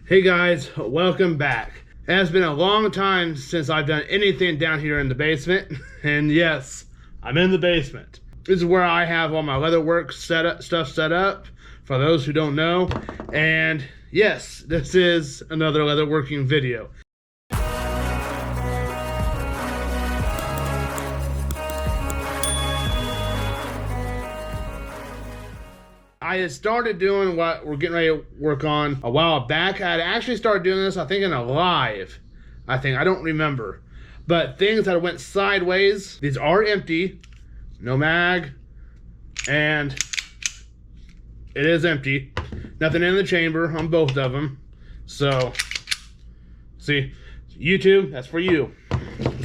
Hey guys, welcome back. It has been a long time since I've done anything down here in the basement, and yes, I'm in the basement. This is where I have all my leatherwork stuff set up, for those who don't know, and yes, this is another leatherworking video. I had started doing what we're getting ready to work on a while back. I had actually started doing this, I think, in a live. I don't remember. But things that went sideways, these are empty. No mag. And it is empty. Nothing in the chamber on both of them. So, see, YouTube, that's for you.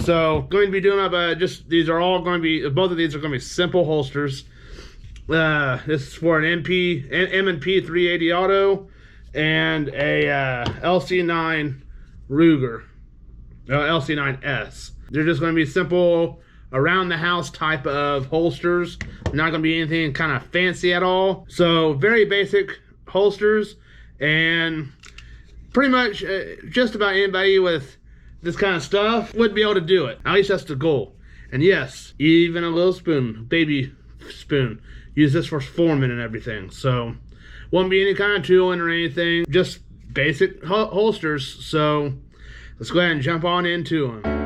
So, going to be doing up, these are all going to be, both of these are going to be simple holsters. This is for an M&P 380 Auto and a LC9 Ruger, LC9S. They're just going to be simple around the house type of holsters. Not going to be anything kind of fancy at all. So very basic holsters, and pretty much just about anybody with this kind of stuff would be able to do it. At least that's the goal. And yes, even a little spoon, baby spoon. Use this for forming and everything. So won't be any kind of tooling or anything, just basic holsters. So let's go ahead and jump on into them.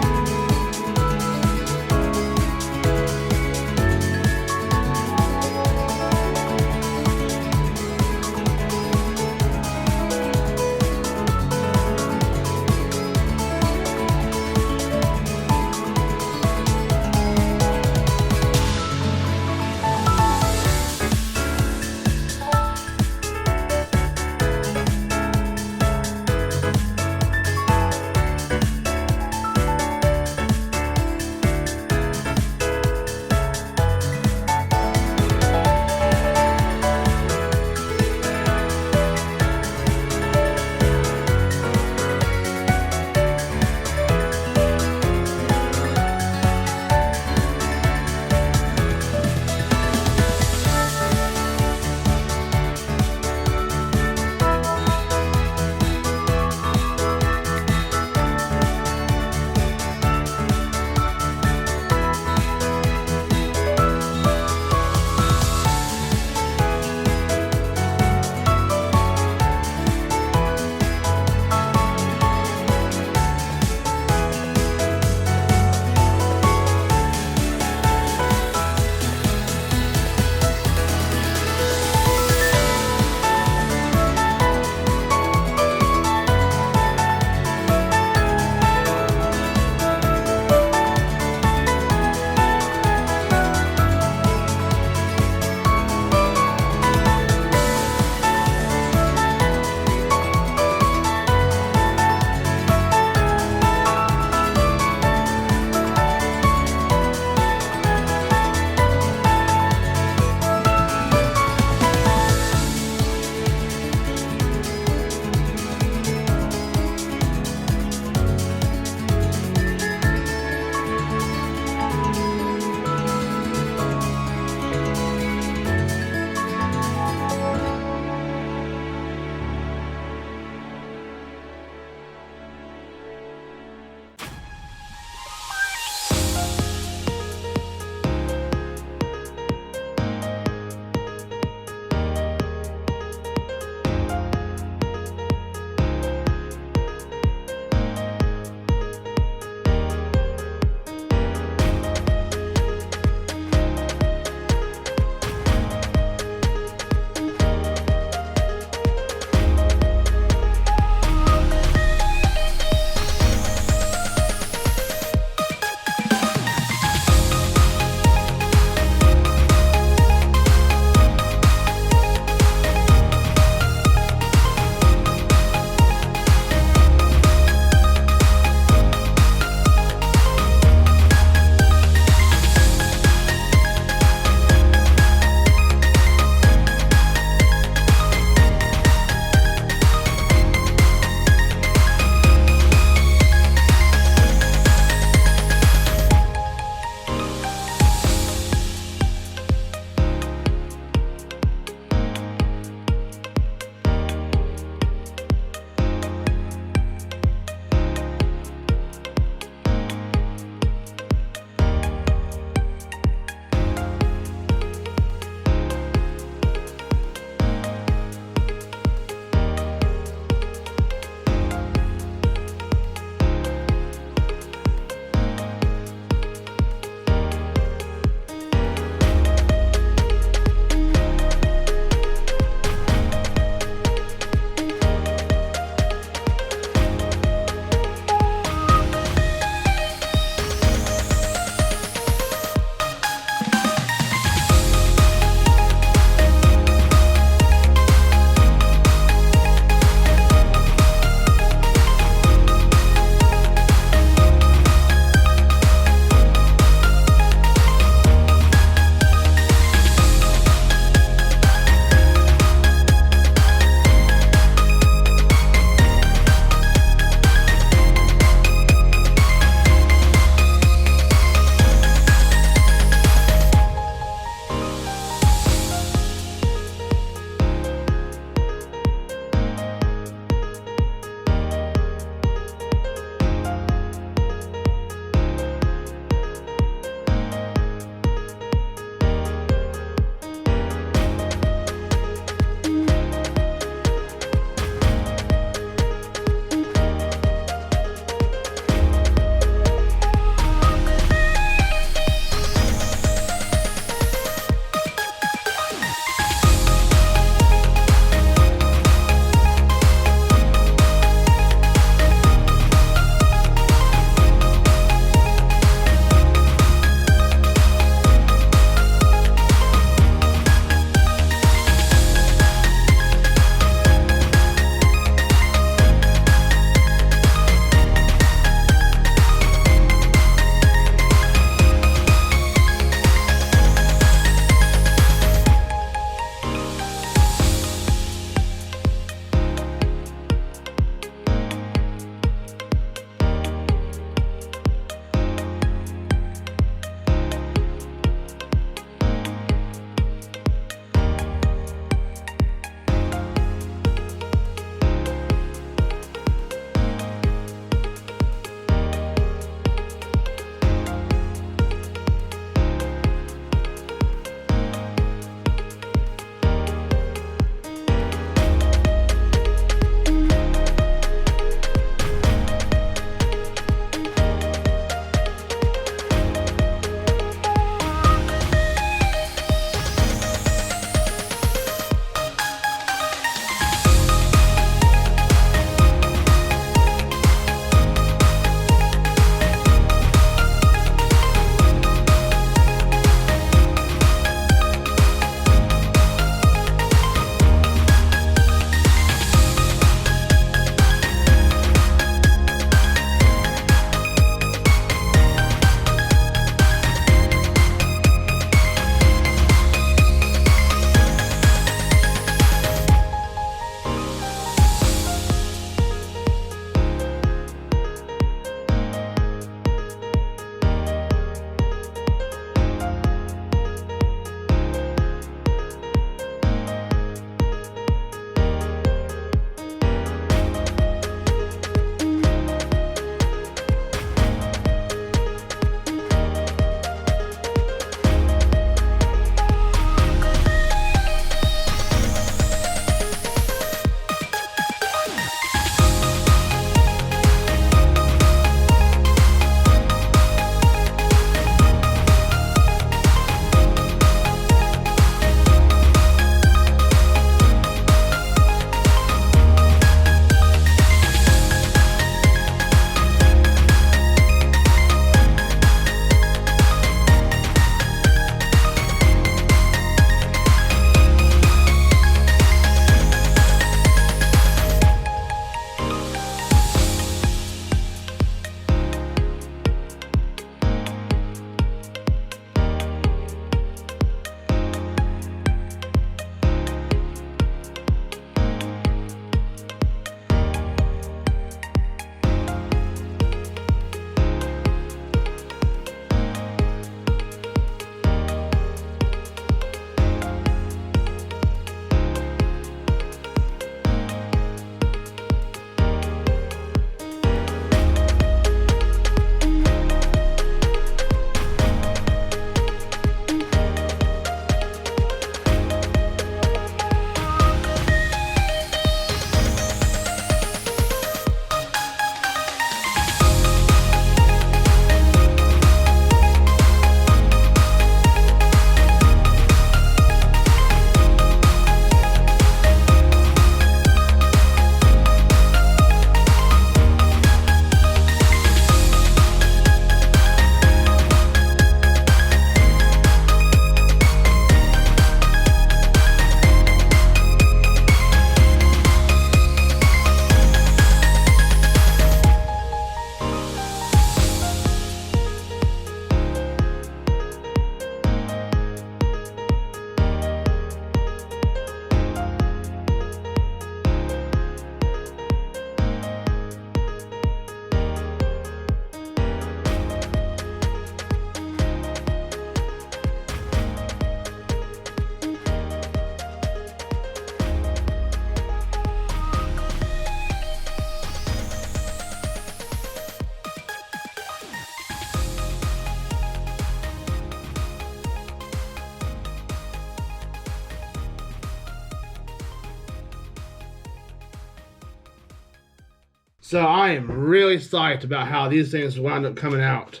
So I am really psyched about how these things wound up coming out.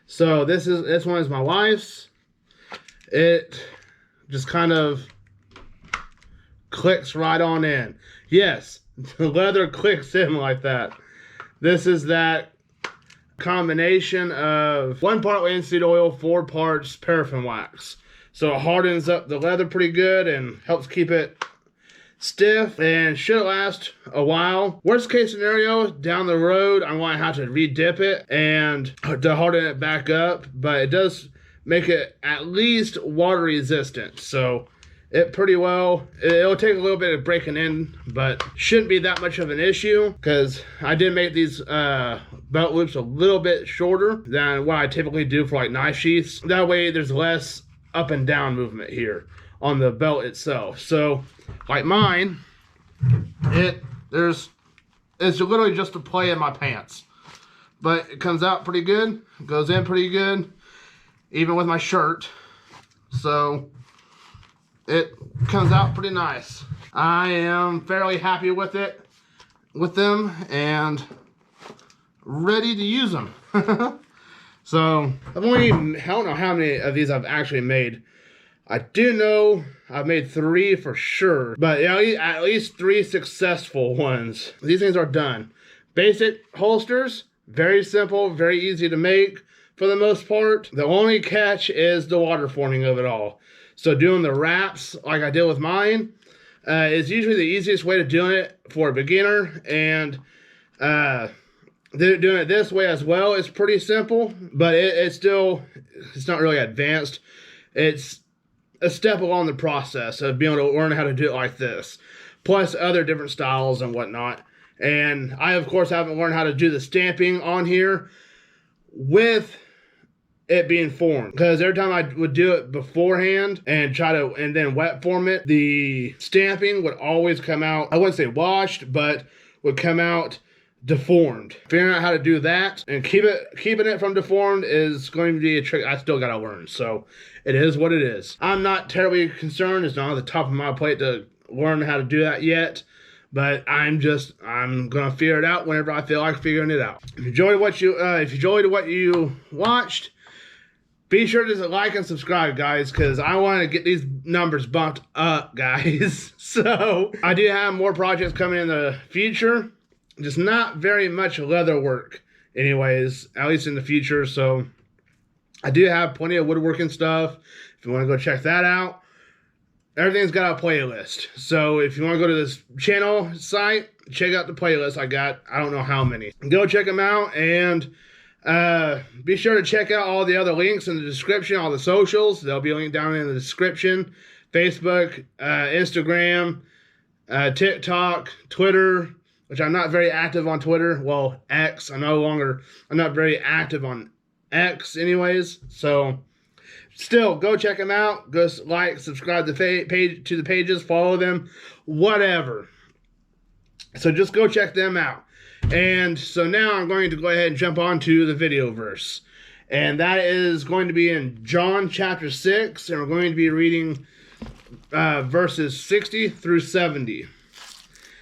So this one is my wife's. It just kind of clicks right on in. Yes, the leather clicks in like that. This is that combination of 1 part linseed oil, 4 parts paraffin wax. So it hardens up the leather pretty good and helps keep it stiff and should last a while. Worst case scenario, down the road, I might have to re-dip it and to harden it back up, but it does make it at least water resistant. So it pretty well, it'll take a little bit of breaking in, but shouldn't be that much of an issue because I did make these belt loops a little bit shorter than what I typically do for like knife sheaths. That way there's less up and down movement here on the belt itself. So like mine, it's literally just a play in my pants, but it comes out pretty good, goes in pretty good, even with my shirt. So it comes out pretty nice. I am fairly happy with them, and ready to use them. So I don't know how many of these I've actually made. I do know I've made 3 for sure, but at least 3 successful ones. These things are done. Basic holsters, very simple, very easy to make for the most part. The only catch is the water forming of it all. So doing the wraps like I did with mine is usually the easiest way to do it for a beginner, and doing it this way as well is pretty simple, but it's not really advanced. It's a step along the process of being able to learn how to do it like this, plus other different styles and whatnot. And I, of course, haven't learned how to do the stamping on here with it being formed, because every time I would do it beforehand and then wet form it, the stamping would always come out, I wouldn't say washed, but would come out deformed. Figuring out how to do that and keeping it from deformed is going to be a trick I still gotta learn. So it is what it is. I'm not terribly concerned. It's not on the top of my plate to learn how to do that yet, but I'm gonna figure it out whenever I feel like figuring it out. If you enjoyed what you watched, be sure to like and subscribe, guys, because I want to get these numbers bumped up, guys. So I do have more projects coming in the future, just not very much leather work anyways, at least in the future. So I do have plenty of woodworking stuff. If you want to go check that out, everything's got a playlist. So if you want to go to this channel site, check out the playlist I got. I don't know how many. Go check them out, and be sure to check out all the other links in the description, all the socials. They'll be linked down in the description. Facebook, Instagram, TikTok, Twitter, which I'm not very active on Twitter. Well, X, I'm not very active on X anyways. So still, go check them out. Go like, subscribe to the pages, follow them, whatever. So just go check them out. And so now I'm going to go ahead and jump on to the video verse. And that is going to be in John chapter 6. And we're going to be reading verses 60 through 70.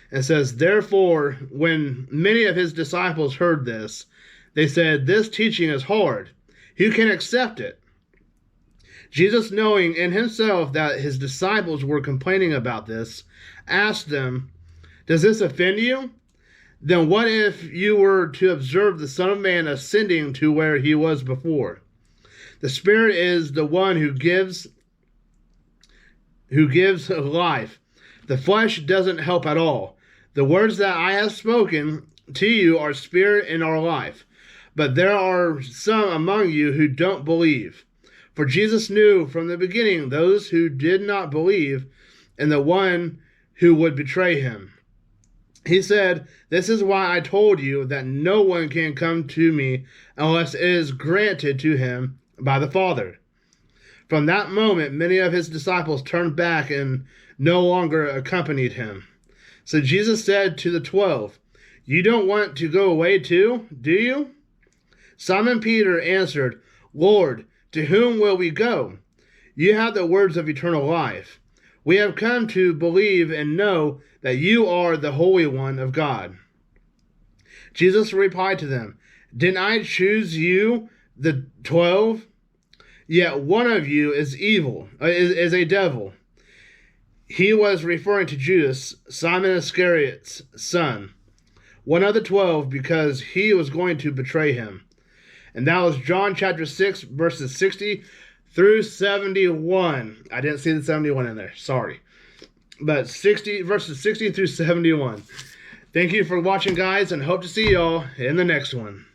It says, "Therefore, when many of his disciples heard this, they said, 'This teaching is hard. Who can accept it?' Jesus, knowing in himself that his disciples were complaining about this, asked them, 'Does this offend you? Then what if you were to observe the Son of Man ascending to where he was before? The Spirit is the one who gives life. The flesh doesn't help at all. The words that I have spoken to you are spirit and are life. But there are some among you who don't believe.' For Jesus knew from the beginning those who did not believe and the one who would betray him. He said, 'This is why I told you that no one can come to me unless it is granted to him by the Father.' From that moment, many of his disciples turned back and no longer accompanied him. So Jesus said to the 12, 'You don't want to go away too, do you?' Simon Peter answered, 'Lord, to whom will we go? You have the words of eternal life. We have come to believe and know that you are the Holy One of God.' Jesus replied to them, "Didn't I choose you, the 12? Yet one of you is evil, is a devil." He was referring to Judas, Simon Iscariot's son, one of the 12, because he was going to betray him. And that was John chapter 6, verses 60 through 71. I didn't see the 71 in there, sorry. But verses 60 through 71. Thank you for watching, guys, and hope to see y'all in the next one.